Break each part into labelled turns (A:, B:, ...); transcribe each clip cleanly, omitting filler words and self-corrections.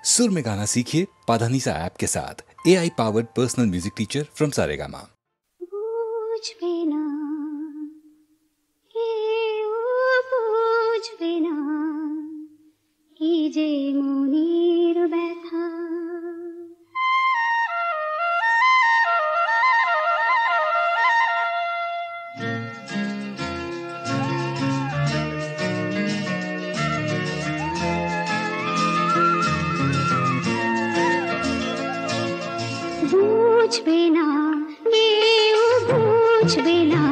A: सुर में गाना सीखिए पाधानीसा ऐप के साथ। AI powered personal music teacher from Saregama.
B: বুঝবে না কেউ বুঝবে না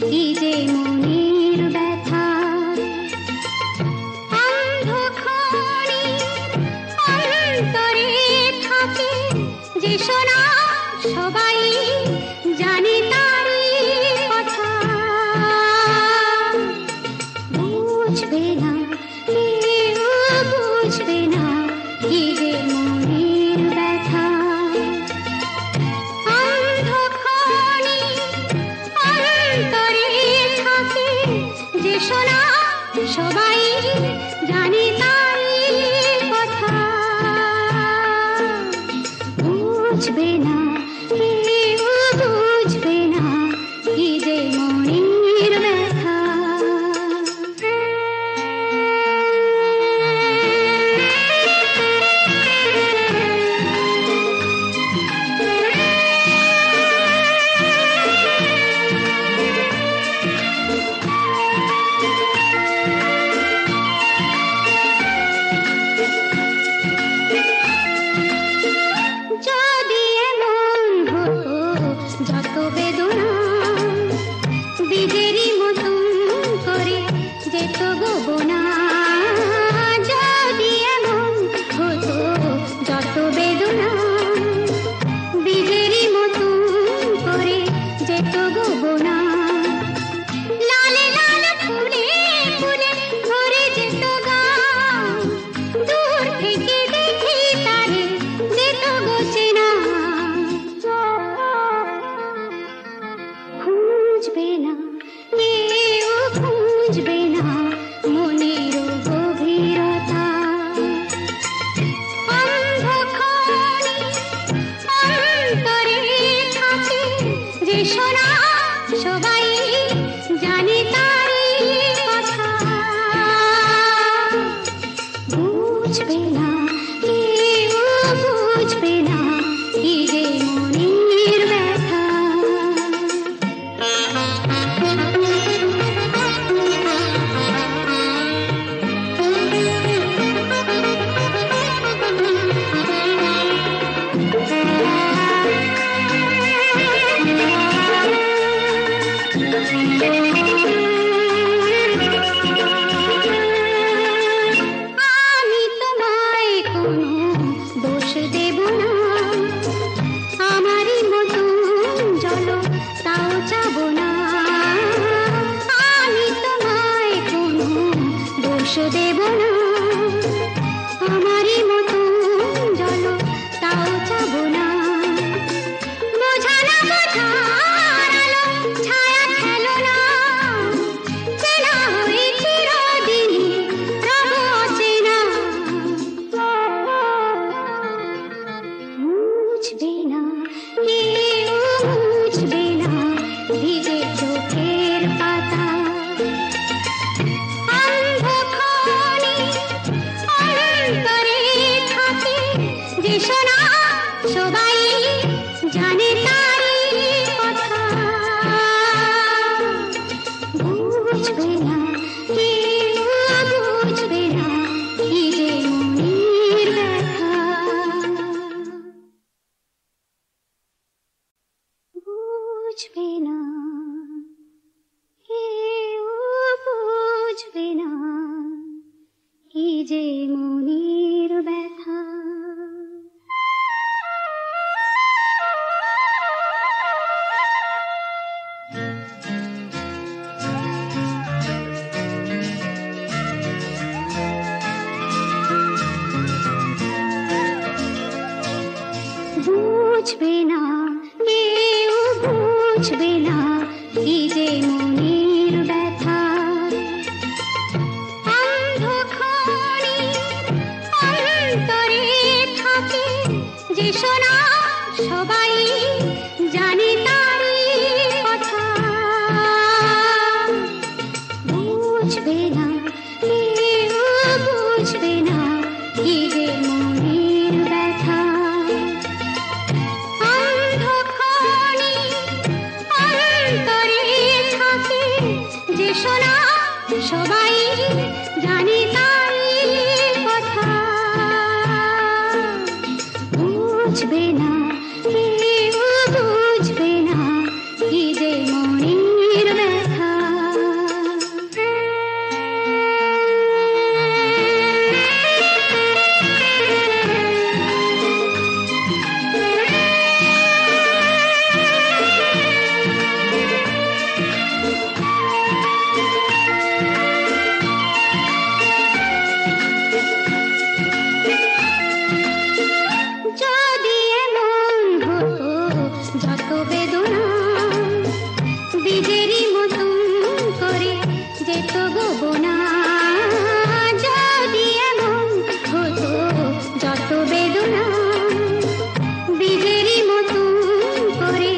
B: কি যে মনের ব্যথা অন্ধকারে অন্তরে থাকে যে শোনা সবাই জানে তারই কথা বুঝবে না কেউ বুঝবে না কি যে মনের ব্যথা সবাই জানে তারই কথা বুঝবে না কেউ বুঝবে না কি যে মনের ব্যথা শোনা সবাই জানে তারি কথা বুঝবে না কেউ বুঝবে না কি যে মনের ব্যথা অন্ধকারে অন্তরে থাকে যে শোনা সবাই জানে তারি কথা বুঝবে না কেউ বুঝবে না কি যে মনের ব্যথা যদি এমন হতো যত বেদনা বীজেরই মতন করে যেত গোবনা যদি এমন হতো যত বেদনা বীজেরই মতন করে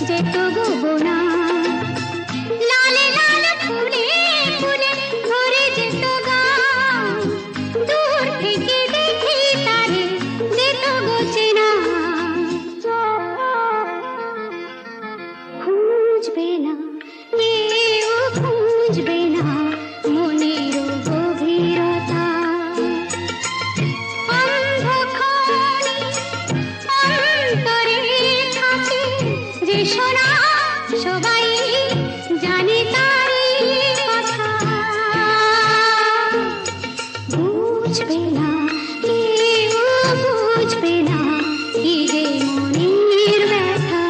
B: যেত গোবনা লালে লাল ফুলে ফুলে ভরে যেত গান দূর থেকে দেখি তারে যেত গোচেনা খুঁজবে না কেউ খুঁজবে না মনের গভীরতা অন্ধকারে অন্তরে থাকে যে শোনা সবাই জানে তারি কথা বুঝবে না কেউ বুঝবে না কি যে মনের ব্যথা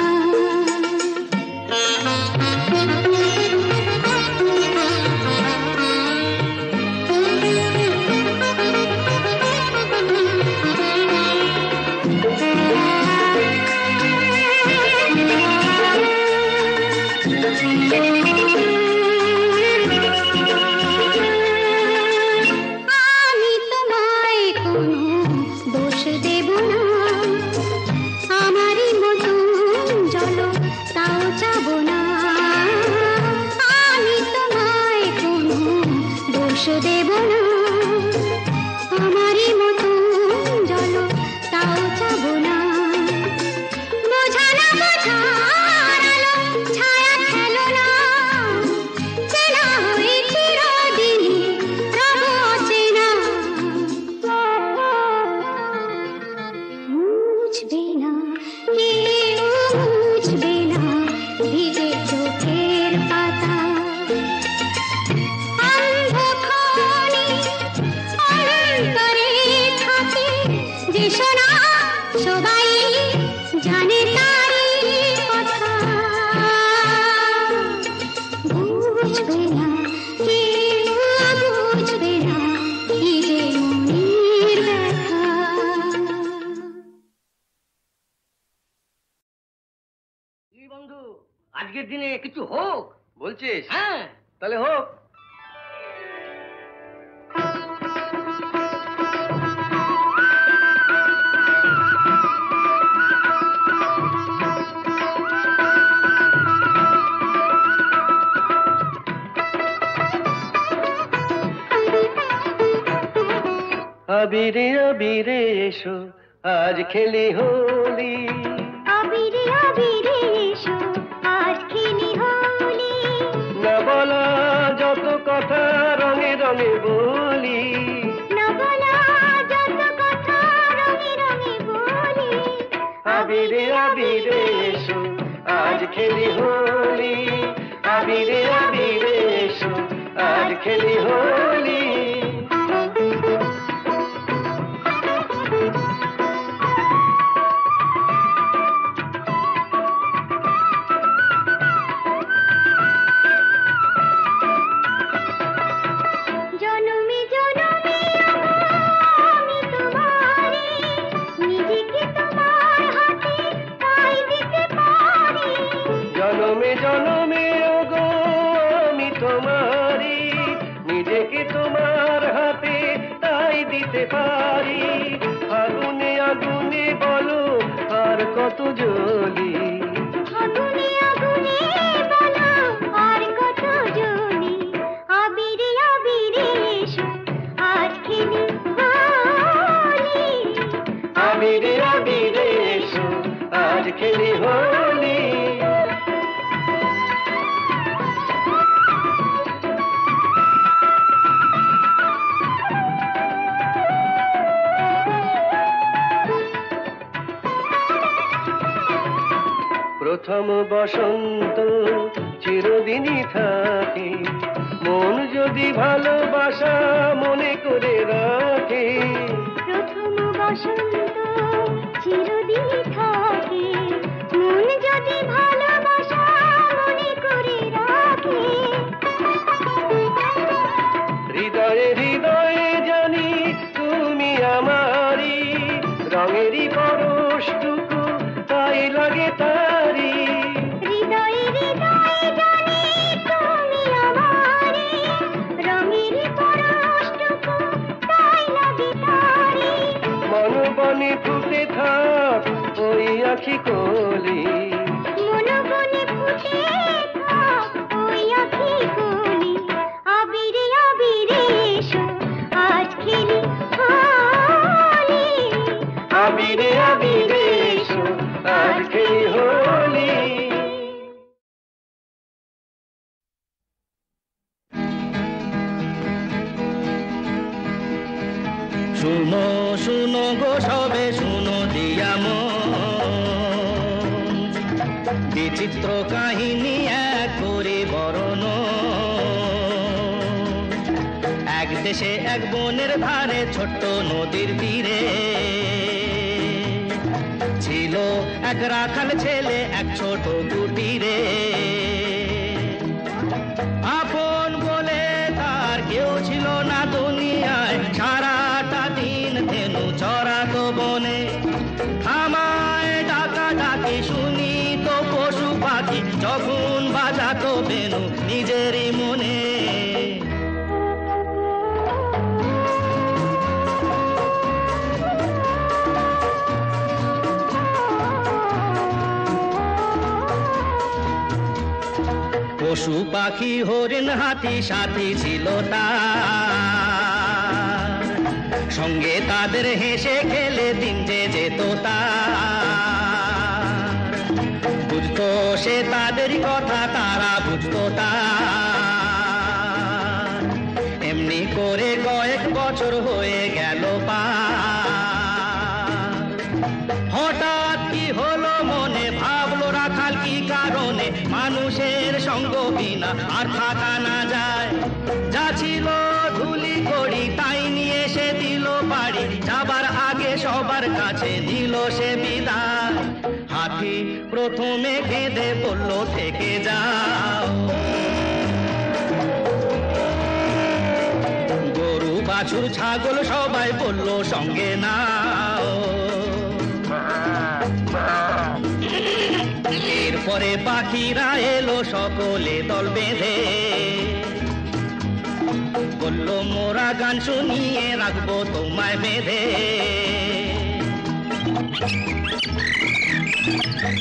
B: আমি তোমায় কোনো দোষ দেব না আমারই মতন চলো তাও চাবো না আমি তোমায় কোনো দোষ দেব না আমারই মতন চলো তাও চাবো না বোঝা না বোঝার আলো ছায়া খেলো না চেনা হয়ে চিরদিনই রব অচেনা বুঝবে না কেউ বুঝবে না ভিজে চোখের পাতা অন্ধকারে অন্তরে থাকে যে শোনা সবাই জানে তারি কথা বুঝবে না কেউ বুঝবে না কি যে মনের ব্যথা
C: কি বন্ধু আজকের দিনে কিছু হোক
D: বলছিস?
C: হ্যাঁ
D: তাহলে হোক। আবিরে আবিরে এসো আজ খেলি হোলি
B: আবিরে আবিরে এসো আজ খেলি হোলি
D: না বলা যত কথা রঙে রঙে বলি
B: না বলা যত কথা রঙে রঙে বলি
D: আবিরে আবিরে এসো আজ খেলি হোলি আবিরে আবিরে এসো আজ খেলি হোলি
B: জনমে জনমে আমি তোমারে নিজেকে তোমার হাতে তাই দিতে পারি
D: জনমে জনমে ওগো আমি তোমারি নিজেকে তোমার হাতে তাই দিতে পারি আগুনে আগুনে বলো কত জ্বলি।
B: আগুনে আগুনে বলো আর কত জ্বলি, আবিরে আবিরে এসো আজ খেলি হোলি।
D: আবিরে আবিরে এসো আজ খেলি হোলি। প্রথম বসন্ত চিরদিনই থাকে, মন যদি ভালোবাসা মনে করে রাখে।
B: প্রথম বসন্ত চিরদিন থাকে, মন যদি ভালোবাসা মনে করে রাখে।
D: হৃদয়ে হৃদয়ে জানি তুমি আমারি, রঙেরই পরশটুকু তাই লাগে তারি।
B: হৃদয়ে হৃদয়ে জানি তুমি আমারি, রঙের পরশটুকু তাই লাগে তারি।
D: মন বনে ফুটে থাক ওই আখি কলি,
B: মন বনে ফুটে থাক ওই আখি কলি। আবিরে আবিরে এসো আজ খেলি হোলি।
D: আবিরে আবিরে এসো আজ খেলি হোলি।
E: শুনো শুনো গো সবে শুনো দিয়া মন, বিচিত্র কাহিনী এক করে বরণ। এক দেশে এক বনের ধারে ছোট্ট নদীর তীরে ছিল এক রাখাল ছেলে এক ছোট কুটিরে। আপন বলে তার কেউ ছিল না দুনিয়ায়, সারাটা দিন ধেনু চড়াতো বনে। থামায় ডাকা ডাকি শুনি তো পশু পাখি, যখন বাজাতো বেনু নিজেরই মনে। পশু পাখি হরিণ হাতি সাথী ছিল তার, সঙ্গে তাদের হেসে খেলে দিন যে যেত তার। বুঝতো সে তাদেরই কথা, তারা বুঝতো তার। এমনি করে কয়েক বছর হয়ে গেল পার। হঠাৎ কি হলো মনে ভাবলো রাখাল কি কারণে মানুষের সঙ্গ বিনা আর থাকা না যায়। যা ছিল ধুলি করি তাই নিয়ে সে দিল বাড়ি, যাবার আগে সবার কাছে নিল সে বিদায়। হাতি প্রথমে কেঁদে বলল থেকে যাও, গরু বাছুর ছাগল সবাই বলল সঙ্গে নাও। এরপরে পাখিরা এলো সকলে দল বেঁধে, বলল মোরা গান শুনিয়ে রাখবো তোমায় বেঁধে।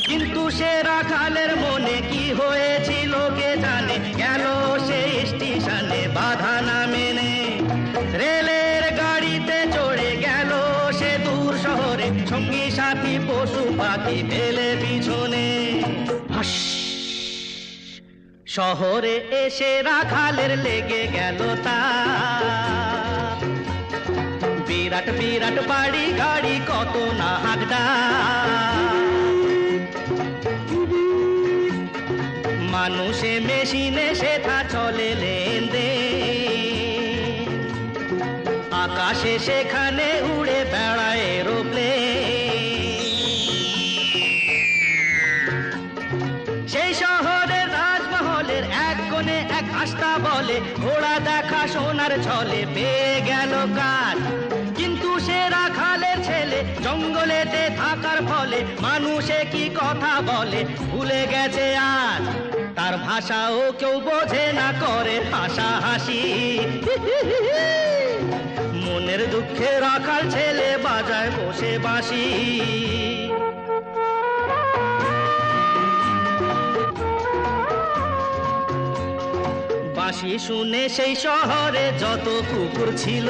E: কিন্তু সে রাখালের মনে কি হয়েছিল কে জানে, গেল সে স্টেশনে বাধা না মেনে। রেলের গাড়িতে চড়ে গেল সে দূর শহরে, সঙ্গী সাথী পশু পাখি ফেলে পিছনে। শহরে এসে রাখালের লেগে গেল তার, বিরাট বিরাট বাড়ি গাড়ি কত না হাঁকডাক। মানুষে মেশিনে সেটা চলে লেনদেন, আকাশে সেখানে উড়ে বেড়ায় এরোপ্লেন। সেই শহরের রাজমহলের এক কোণে এক আস্থা বলে, ঘোড়া দেখা সোনার ছলে পেয়ে গেল কাজ। কিন্তু সে রাখালের ছেলে জঙ্গলেতে থাকার ফলে মানুষে কি কথা বলে ভুলে গেছে আজ। তার ভাষাও কেউ বোঝে না, করে হাসাহাসি। মনের দুঃখে রাখাল ছেলে বাজায় বসে বাঁশি। বাঁশি শুনে সেই শহরে যত কুকুর ছিল,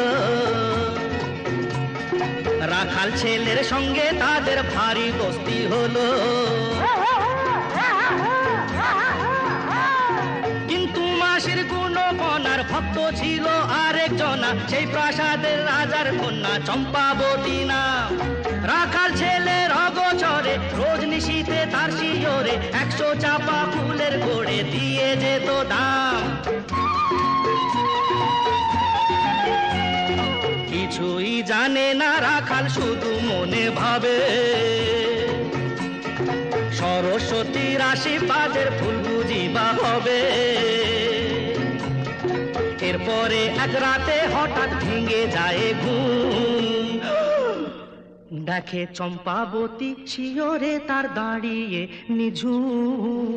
E: রাখাল ছেলের সঙ্গে তাদের ভারী দোস্তি হলো। কিন্তু মাসির গুণপনার ভক্ত ছিল আরেকজনা, সেই প্রাসাদের রাজার কন্যা চম্পাবতী নাম। রাখাল ছেলের অগোচরে রোজ নিশীথে তার শিয়রে 100 চাপা ফুলের গোড়ে দিয়ে যেত দাম। কিছুই জানে না রাখাল, শুধু মনে ভাবে সরস্বতীর আশীর্বাদের ফুল বুঝিবা হবে। এরপরে এক রাতে হঠাৎ ভেঙে যায় ঘুম, দেখে চম্পাবতী শিয়রে তার দাঁড়িয়ে নিঝুম।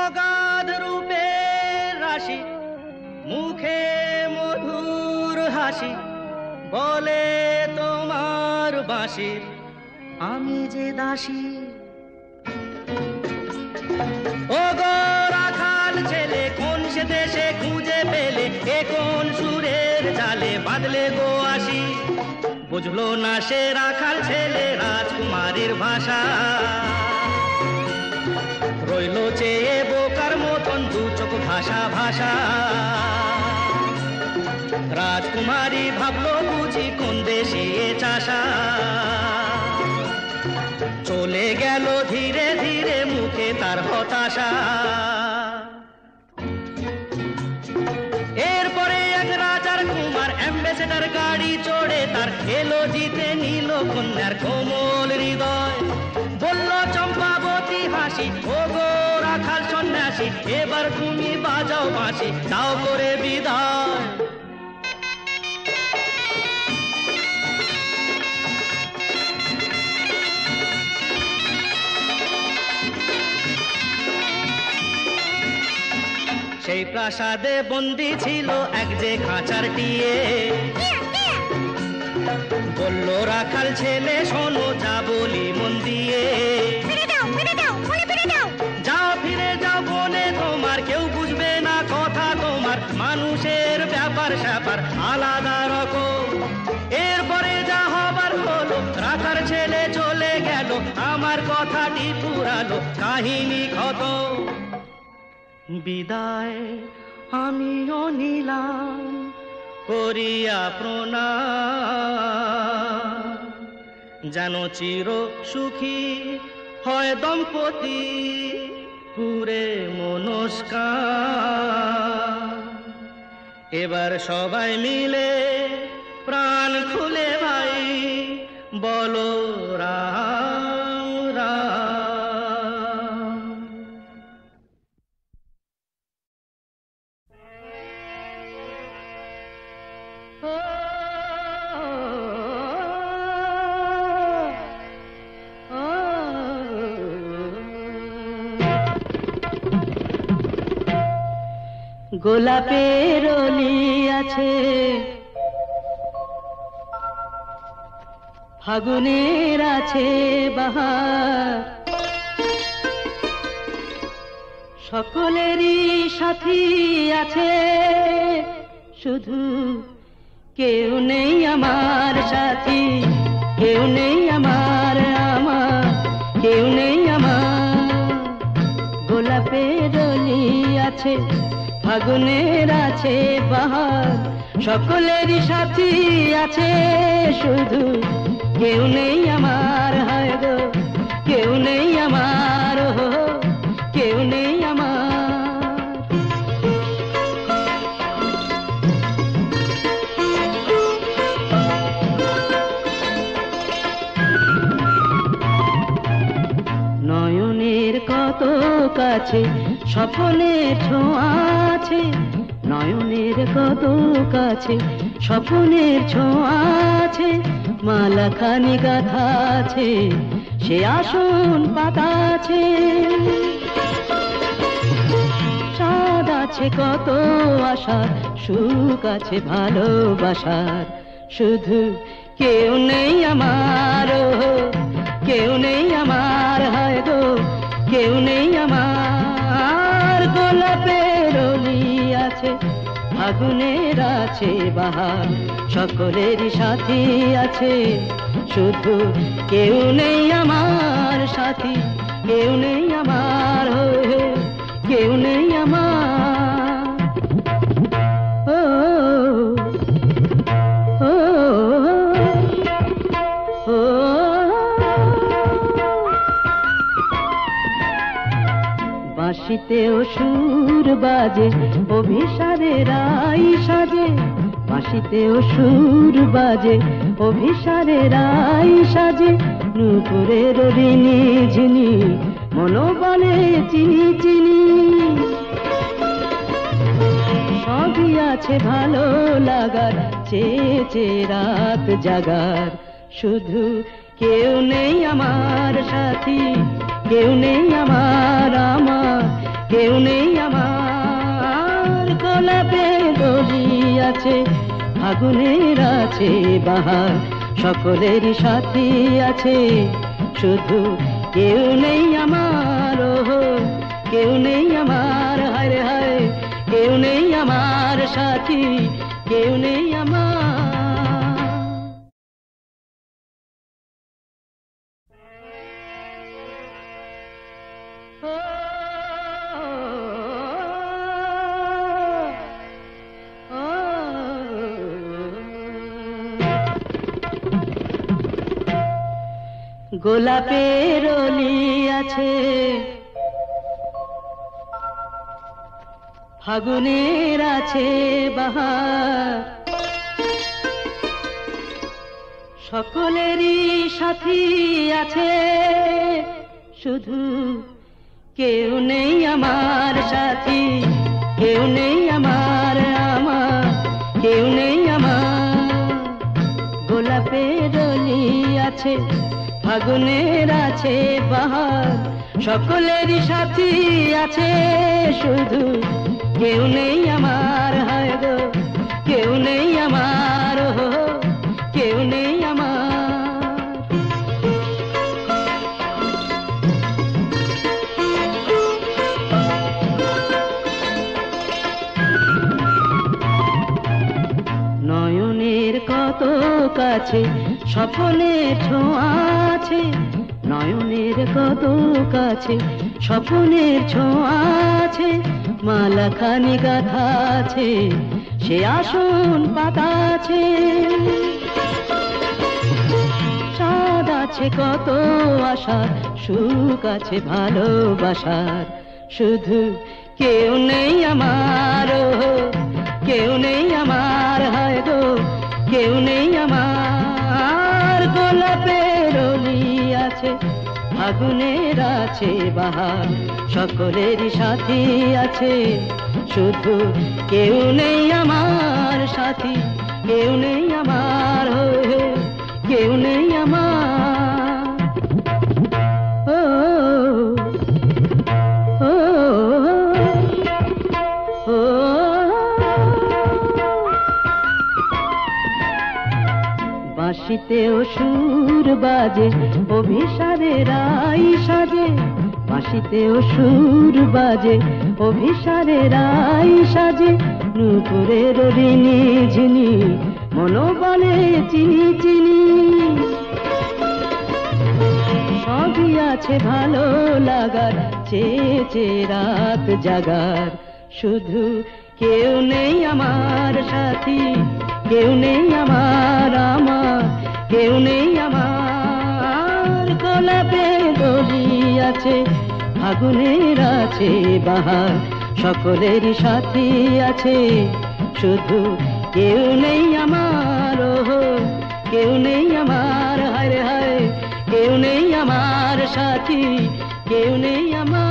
E: অগাধ রূপের রাশি, মুখে মধুর হাসি, বলে তোমার বাঁশির আমি যে দাসী। ও গো রাখাল ছেলে, কোন সে দেশে খুঁজে পেলে, এ কোন সুরের জালে বাঁধলে গো আসি। বুঝলো না সে রাখাল ছেলে রাজকুমারীর ভাষা, রইল চেয়ে বোকার মতন দু চোখ ভাষা ভাষা। রাজকুমারী ভাবলো বুঝি কোন দেশে চাষা, চলে গেল ধীরে ধীরে মুখে তার হতাশা। এরপরে এক রাজার কুমার অ্যাম্বাসেডার গাড়ি চড়ে তার এলো জিতে নিল কন্যার কোমল হৃদয়। বলল চম্পাবতী হাসি, ও গো রাখাল সন্ন্যাসী, এবার তুমি বাজাও বাঁশি, দাও করে বিদায়। সেই প্রাসাদে বন্দী ছিল এক যে খাঁচার টিয়ে, বলল রাখাল ছেলে শোনো যা বলি মন দিয়ে। যাও ফিরে যাও বনে তোমার, কেউ বুঝবে না কথা তোমার, মানুষের ব্যাপার স্যাপার আলাদা রকম। এরপরে যা হবার হলো, রাখাল ছেলে চলে গেল, আমার কথাটি পুরালো, কাহিনী খতম। বিদায় আমিও নিলাম করিয়া প্রণাম, যেন চির সুখী হয় দম্পতি পুরে মনস্কার। এবার সবাই মিলে প্রাণ খুলে ভাই বলো রাম রাম।
F: গোলাপের অলি আছে, ফাগুনের আছে বাহার, সকলেরই সাথী আছে, শুধু কেউ নেই আমার সাথী, কেউ নেই আমার আমার, কেউ নেই আমার। গোলাপের অলি আছে, ফাগুনের আছে বাহার, সকলেরই সাথী আছে, শুধু কেউ নেই আমার, হায় গো কেউ নেই আমার, কেউ নেই আমার। নয়নের কত কাছে স্বপ্নের ছোঁয়া আছে, নয়নের কত কাছে স্বপ্নের ছোঁয়া আছে, মালাখানি গাথা আছে, সে আসন পাতা আছে। চাঁদ আছে কত আশার, সুখ আছে ভালোবাসার, শুধু কেউ নেই আমার, কেউ নেই আমার, হায় গো কেউ নেই আমার। গোলাপের অলি আছে, আগুনের আছে বাহার, সকলেরই সাথী আছে, শুধু কেউ নেই আমার সাথী, কেউ নেই আমার, কেউ নেই আমার। ও ও ও বাঁশিতেও সুর বাজে, অভিসারের আই সাজে, বাঁশিতেও সুর বাজে, অভিসারের আই সাজে, নূপুরের ঋণী ঝিনি, মনোবলে চিনি চিনি। সবই আছে ভালো লাগার, চেয়ে চেয়ে রাত জাগার, শুধু কেউ নেই আমার সাথী, কেউ নেই আমার, আমার কেউ নেই আমার। গোলাপের গলি আছে, আগুনের আছে বাহার, সকলেরই সাথী আছে, শুধু কেউ নেই আমার, কেউ নেই আমার, হায় হায় কেউ নেই আমার সাথী, কেউ নেই আমার। গোলাপের অলি আছে, ফাগুনের আছে বাহার, সকলেরই সাথী আছে, শুধু কেউ নেই আমার সাথী, কেউ নেই আমার, আমার কেউ নেই আমার। গোলাপের অলি আছে, ফাগুনের আছে বাহার, সকলেরই সাথী আছে, শুধু কেউ নেই আমার, হায় গো কেউ নেই আমার, কেউ নেই আমার। নয়নের কত কাছে স্বপ্নের ছোঁয়া আছে, নয়নের কত কাছে স্বপ্নের ছোঁয়া আছে, মালাখানি গাথা আছে, সে আসন পাতা আছে, চাঁদ আছে কত আশার, সুখ আছে ভালোবাসার, শুধু কেউ নেই আমার, কেউ নেই আমার, হায় গো কেউ নেই আমার। গোলাপের অলি আছে, আগুনের আছে বাহার, সকলেরই সাথী আছে, শুধু কেউ নেই আমার সাথী, কেউ নেই আমার, কেউ নেই আমার। ও ও ও বাঁশিতেও সুর বাজে, অভিসারের আই সাজে, বাঁশিতেও সুর বাজে, অভিসারের আই সাজে, নূপুরের ঋণী ঝিনি, মনোবলে চিনি চিনি। সবই আছে ভালো লাগার, চেয়ে চেয়ে রাত জাগার, শুধু কেউ নেই আমার সাথী, কেউ নেই আমার, আমার কেউ নেই আমার। গোলাপের গলি আছে, আগুনের আছে বাহার, সকলেরই সাথী আছে, শুধু কেউ নেই আমার, কেউ নেই আমার, হায় হায় কেউ নেই আমার সাথী, কেউ নেই আমার।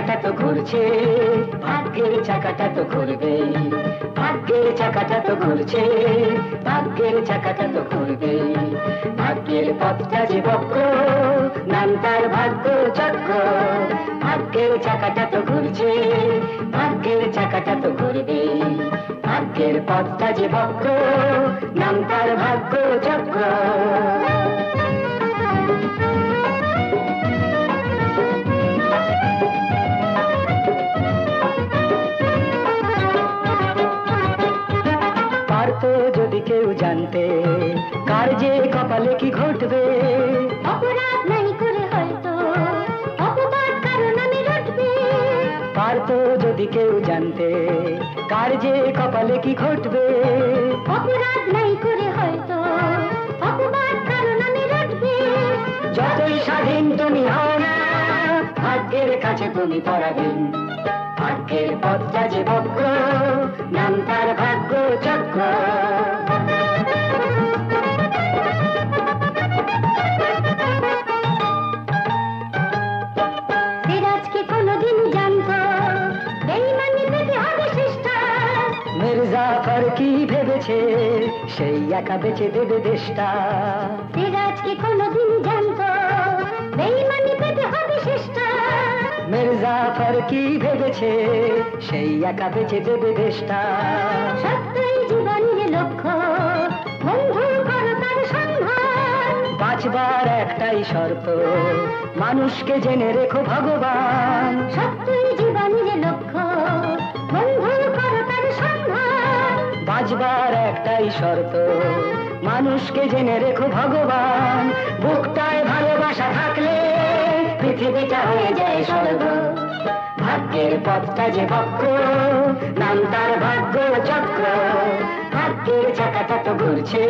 G: চাকাটা তো ঘুরছে, ভাগ্যের চাকাটা তো ঘুরবে, ভাগ্যের চাকাটা তো ঘুরছে, ভাগ্যের চাকাটা তো ঘুরবে। ভাগ্যের পথটা যে বক্র, নাম তার ভাগ্য চক্র। ভাগ্যের চাকাটা তো ঘুরছে, ভাগ্যের চাকাটা তো ঘুরবে। ভাগ্যের পথটা যে বক্র, নাম তার ভাগ্য চক্র। পারতো যদি কেউ জানতে কার যে কপালে কি ঘটবে,
B: অপরাধ নাই করে হয়তো অপবাদ কারণ আমি রটবে।
G: পারতো যদি কেউ জানতে কার যে কপালে কি ঘটবে,
B: অপরাধ নাই করে হয়তো অপবাদ কারণ আমি রটবে।
G: যতই স্বাধীন তুমি হও না, ভাগ্যের কাছে তুমি পরাধীন। ভাগ্যের পথটা যে বক্র, নাম তার ভাগ্য চক্র।
B: সিরাজকে কোনোদিন জানতো বেঈমানি পেতে হবে চেষ্টা।
G: মির্জাফর কি ভেবেছে, সেই একা বেঁচে দেবে দেশটা।
B: সিরাজকে কোনোদিন জানতো বেঈমানি পেতে হবে চেষ্টা।
G: মির্জাফর কি ভেবেছে, সেই একা বেঁচে দেবে দেশটা।
B: সত্যই জীবনের লক্ষ্য, বন্ধু করো তার সন্ধান।
G: বাঁচবার একটাই শর্ত, মানুষকে জেনে রেখো ভগবান।
B: সত্যই জীবনের লক্ষ্য, বন্ধু করো তার সন্ধান।
G: বাঁচবার একটাই শর্ত, মানুষকে জেনে রেখো ভগবান। বুকটায় ভালোবাসা থাকলে পৃথিবীটা হয়ে যায় স্বর্গ। ভাগ্যের পথটা যে বক্র, নাম তার ভাগ্য চক্র। ভাগ্যের চাকাটা তো ঘুরছে,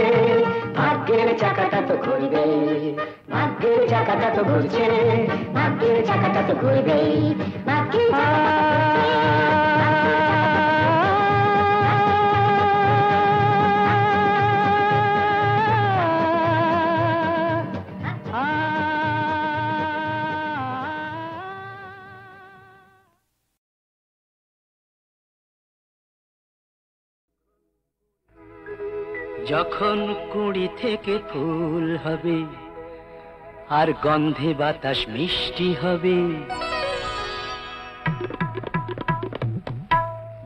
G: ভাগ্যের চাকাটা তো ঘুরবে। ভাগ্যের চাকাটা তো ঘুরছে, ভাগ্যের চাকাটা তো ঘুরবে।
B: ভাগ্যের
E: যখন কুড়ি থেকে ফুল হবে আর গন্ধে বাতাস মিষ্টি হবে,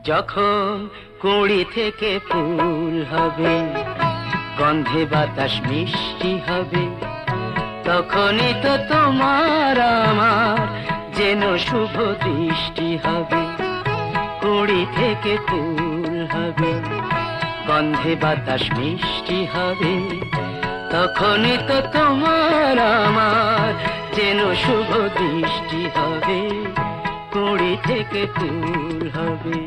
E: যখন কুড়ি থেকে ফুল হবে গন্ধে বাতাস মিষ্টি হবে, তখনই তো তোমার আমার যেন শুভ দৃষ্টি হবে। কুড়ি থেকে ফুল হবে গন্ধে বাতাস মিষ্টি হবে, তখনই তো তোমার আমার যেন শুভ দৃষ্টি হবে। কুড়ি থেকে ফুল হবে।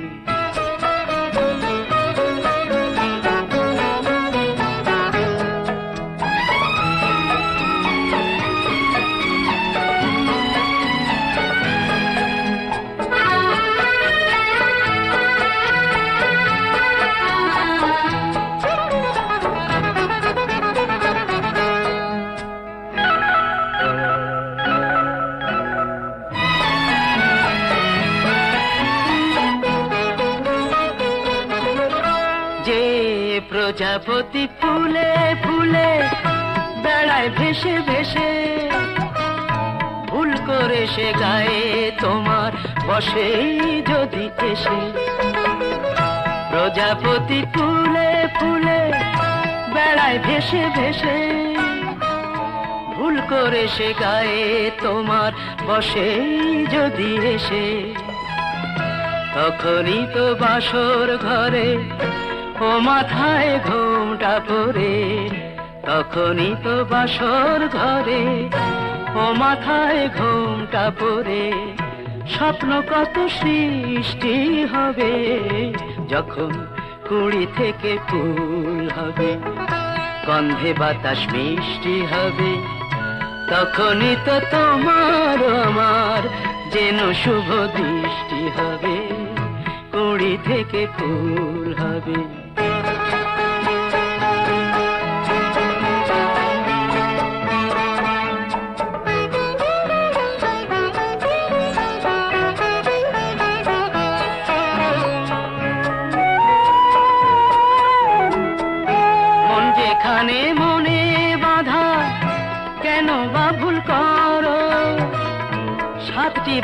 E: প্রজাপতি ফুলে ফুলে বেড়ায় ভেসে ভেসে, ভুল করে সে গায়ে তোমার বসে যদি এসে। প্রজাপতি ফুলে ফুলে বেড়ায় ভেসে ভেসে, ভুল করে সে গায়ে তোমার বসে যদি এসে, তখনই তো বাসর ঘরে ও মাথায় ঘোমটা পরে, তখনই তো বাসর ঘরে ও মাথায় ঘোমটা পরে স্বপ্ন কত সৃষ্টি হবে। যখন কুড়ি থেকে ফুল হবে গন্ধে বাতাস মিষ্টি হবে, তখনই তো তোমার আমার যেন শুভ দৃষ্টি হবে। কুড়ি থেকে ফুল হবে।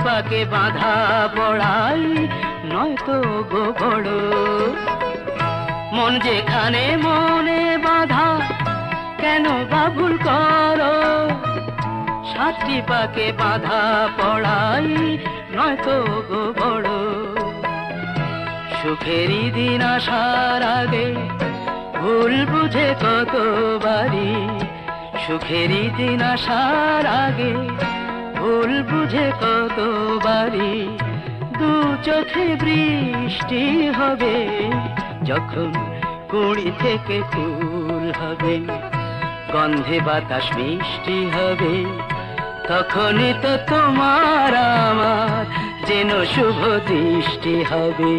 F: পাকে বাঁধা পড়াই নয়তো গো বড়। মন যেখানে মনে বাঁধা কেন বাবুল করো, 7টি পাকে বাঁধা পড়াই নয়তো গো বড়। সুখেরই দিন আসার আগে ভুল বুঝে কতবারই, সুখেরই দিন আসার আগে ভুল বুঝে কতবারই, দু চোখে বৃষ্টি হবে যখন কুড়ি থেকে ফুল হবে, গন্ধে বাতাস মিষ্টি হবে, তখনই তো তোমার আমার যেন শুভ দৃষ্টি হবে।